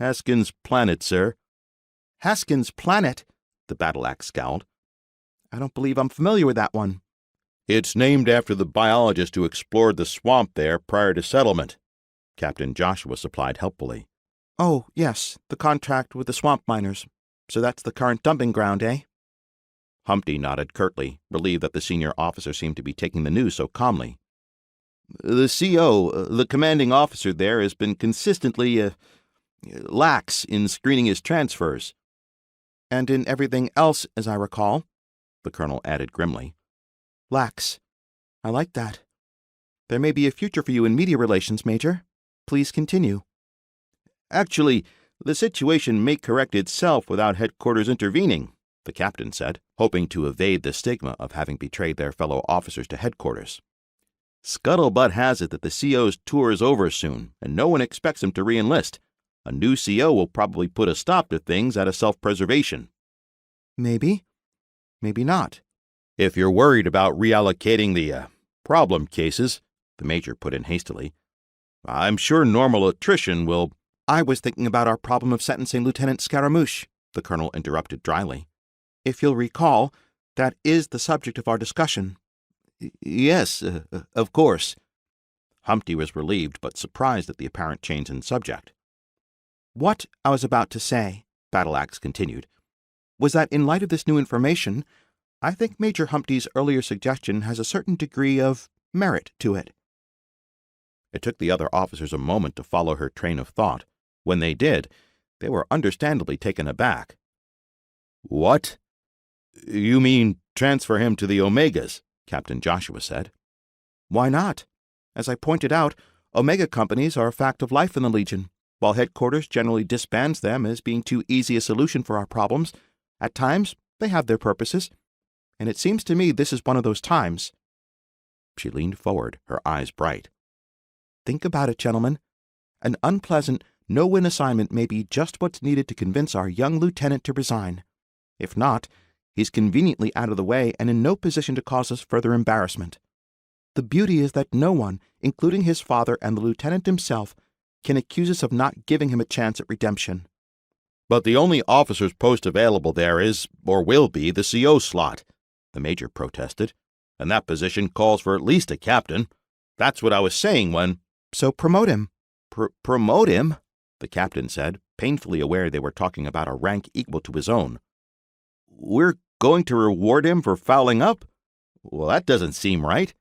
Haskin's planet, sir. Haskin's planet? The battle-axe scowled. I don't believe I'm familiar with that one. It's named after the biologist who explored the swamp there prior to settlement, Captain Joshua supplied helpfully. Oh, yes, the contract with the swamp miners. So that's the current dumping ground, eh? Humpty nodded curtly, relieved that the senior officer seemed to be taking the news so calmly. The CO, the commanding officer there, has been consistently, lax in screening his transfers. And in everything else, as I recall, the colonel added grimly. Lax. I like that. There may be a future for you in media relations, Major. Please continue. Actually, the situation may correct itself without headquarters intervening, the captain said, hoping to evade the stigma of having betrayed their fellow officers to headquarters. Scuttlebutt has it that the CO's tour is over soon, and no one expects him to re-enlist. A new CO will probably put a stop to things out of self-preservation. Maybe. Maybe not. If you're worried about reallocating the, problem cases, the major put in hastily, I'm sure normal attrition will— I was thinking about our problem of sentencing Lieutenant Scaramouche, the colonel interrupted dryly. If you'll recall, that is the subject of our discussion. Yes, of course. Humpty was relieved but surprised at the apparent change in subject. What I was about to say, Battle-Axe continued, was that in light of this new information, I think Major Humpty's earlier suggestion has a certain degree of merit to it. It took the other officers a moment to follow her train of thought. When they did, they were understandably taken aback. What? You mean transfer him to the Omegas? Captain Joshua said. Why not? As I pointed out, Omega companies are a fact of life in the Legion. While headquarters generally disbands them as being too easy a solution for our problems, at times they have their purposes, and it seems to me this is one of those times. She leaned forward, her eyes bright. Think about it, gentlemen. An unpleasant, no-win assignment may be just what's needed to convince our young lieutenant to resign. If not, he's conveniently out of the way and in no position to cause us further embarrassment. The beauty is that no one, including his father and the lieutenant himself, can accuse us of not giving him a chance at redemption. But the only officer's post available there is, or will be, the CO slot, the major protested, and that position calls for at least a captain. That's what I was saying when— So promote him. Promote him? The captain said, painfully aware they were talking about a rank equal to his own. We're going to reward him for fouling up? Well, that doesn't seem right.